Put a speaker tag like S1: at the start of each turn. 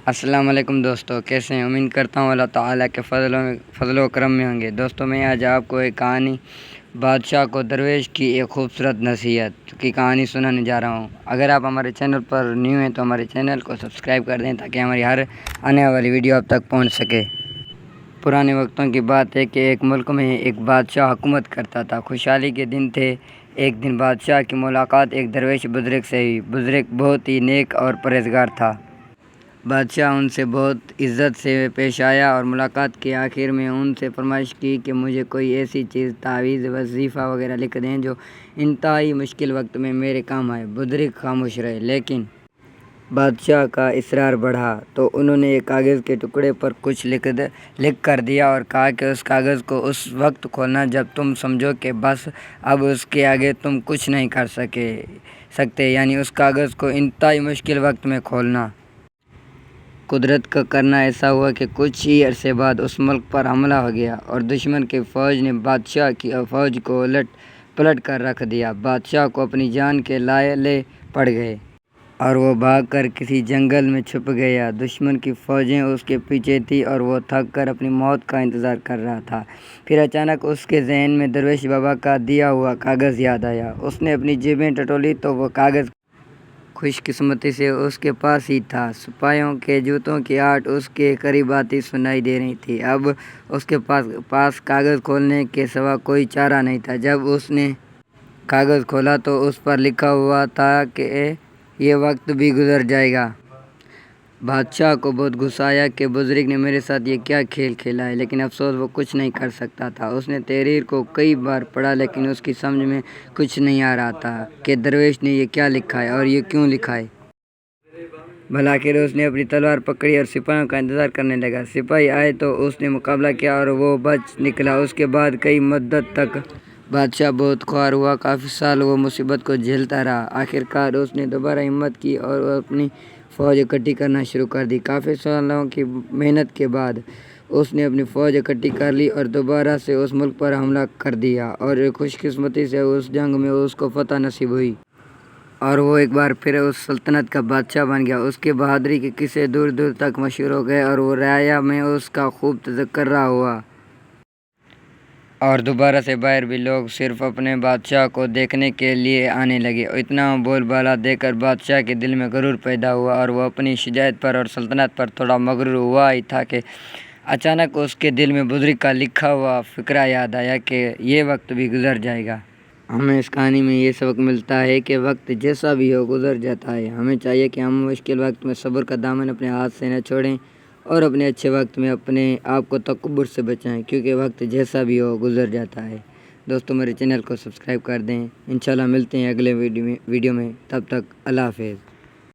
S1: السلام علیکم دوستو، کیسے ہیں؟ امید کرتا ہوں اللہ تعالیٰ کے فضل و کرم میں ہوں گے۔ دوستو میں آج آپ کو ایک کہانی بادشاہ کو درویش کی ایک خوبصورت نصیحت کی کہانی سنانے جا رہا ہوں۔ اگر آپ ہمارے چینل پر نیو ہیں تو ہمارے چینل کو سبسکرائب کر دیں تاکہ ہماری ہر آنے والی ویڈیو آپ تک پہنچ سکے۔ پرانے وقتوں کی بات ہے کہ ایک ملک میں ایک بادشاہ حکومت کرتا تھا۔ خوشحالی کے دن تھے۔ ایک دن بادشاہ کی ملاقات ایک درویش بزرگ سے ہوئی۔ بزرگ بہت ہی نیک اور پرہیزگار تھا۔ بادشاہ ان سے بہت عزت سے پیش آیا اور ملاقات کے آخر میں ان سے فرمائش کی کہ مجھے کوئی ایسی چیز، تعویذ، وظیفہ وغیرہ لکھ دیں جو انتہائی مشکل وقت میں میرے کام آئے۔ بزرگ خاموش رہے، لیکن بادشاہ کا اصرار بڑھا تو انہوں نے ایک کاغذ کے ٹکڑے پر کچھ لکھ کر دیا اور کہا کہ اس کاغذ کو اس وقت کھولنا جب تم سمجھو کہ بس اب اس کے آگے تم کچھ نہیں کر سکتے، یعنی اس کاغذ کو انتہائی مشکل وقت میں کھولنا۔ قدرت کا کرنا ایسا ہوا کہ کچھ ہی عرصے بعد اس ملک پر حملہ ہو گیا اور دشمن کی فوج نے بادشاہ کی فوج کو الٹ پلٹ کر رکھ دیا۔ بادشاہ کو اپنی جان کے لالے پڑ گئے اور وہ بھاگ کر کسی جنگل میں چھپ گیا۔ دشمن کی فوجیں اس کے پیچھے تھیں اور وہ تھک کر اپنی موت کا انتظار کر رہا تھا۔ پھر اچانک اس کے ذہن میں درویش بابا کا دیا ہوا کاغذ یاد آیا۔ اس نے اپنی جیبیں ٹٹولی تو وہ کاغذ خوش قسمتی سے اس کے پاس ہی تھا۔ سپاہیوں کے جوتوں کی آہٹ اس کے قریب آتی سنائی دے رہی تھی۔ اب اس کے پاس کاغذ کھولنے کے سوا کوئی چارہ نہیں تھا۔ جب اس نے کاغذ کھولا تو اس پر لکھا ہوا تھا کہ یہ وقت بھی گزر جائے گا۔ بادشاہ کو بہت غصہ آیا کہ بزرگ نے میرے ساتھ یہ کیا کھیل کھیلا ہے، لیکن افسوس وہ کچھ نہیں کر سکتا تھا۔ اس نے تحریر کو کئی بار پڑھا لیکن اس کی سمجھ میں کچھ نہیں آ رہا تھا کہ درویش نے یہ کیا لکھا ہے اور یہ کیوں لکھا ہے۔ بالآخر اس نے اپنی تلوار پکڑی اور سپاہیوں کا انتظار کرنے لگا۔ سپاہی آئے تو اس نے مقابلہ کیا اور وہ بچ نکلا۔ اس کے بعد کئی مدت تک بادشاہ بہت خوار ہوا۔ کافی سال وہ مصیبت کو جھیلتا رہا۔ آخر کار اس نے دوبارہ ہمت کی اور اپنی فوج اکٹھی کرنا شروع کر دی۔ کافی سالوں کی محنت کے بعد اس نے اپنی فوج اکٹھی کر لی اور دوبارہ سے اس ملک پر حملہ کر دیا اور خوش قسمتی سے اس جنگ میں اس کو فتح نصیب ہوئی اور وہ ایک بار پھر اس سلطنت کا بادشاہ بن گیا۔ اس کی بہادری کے قصے دور دور تک مشہور ہو گئے اور وہ رعایا میں اس کا خوب تذکرہ ہوا اور دوبارہ سے باہر بھی لوگ صرف اپنے بادشاہ کو دیکھنے کے لیے آنے لگے۔ اتنا بول بالا دیکھ کر بادشاہ کے دل میں غرور پیدا ہوا اور وہ اپنی شجاعت پر اور سلطنت پر تھوڑا مغرور ہوا ہی تھا کہ اچانک اس کے دل میں بزرگ کا لکھا ہوا فقرہ یاد آیا کہ یہ وقت بھی گزر جائے گا۔ ہمیں اس کہانی میں یہ سبق ملتا ہے کہ وقت جیسا بھی ہو گزر جاتا ہے۔ ہمیں چاہیے کہ ہم مشکل وقت میں صبر کا دامن اپنے ہاتھ سے نہ چھوڑیں اور اپنے اچھے وقت میں اپنے آپ کو تکبر سے بچائیں، کیونکہ وقت جیسا بھی ہو گزر جاتا ہے۔ دوستو میرے چینل کو سبسکرائب کر دیں۔ انشاءاللہ ملتے ہیں اگلے ویڈیو میں۔ تب تک اللہ حافظ۔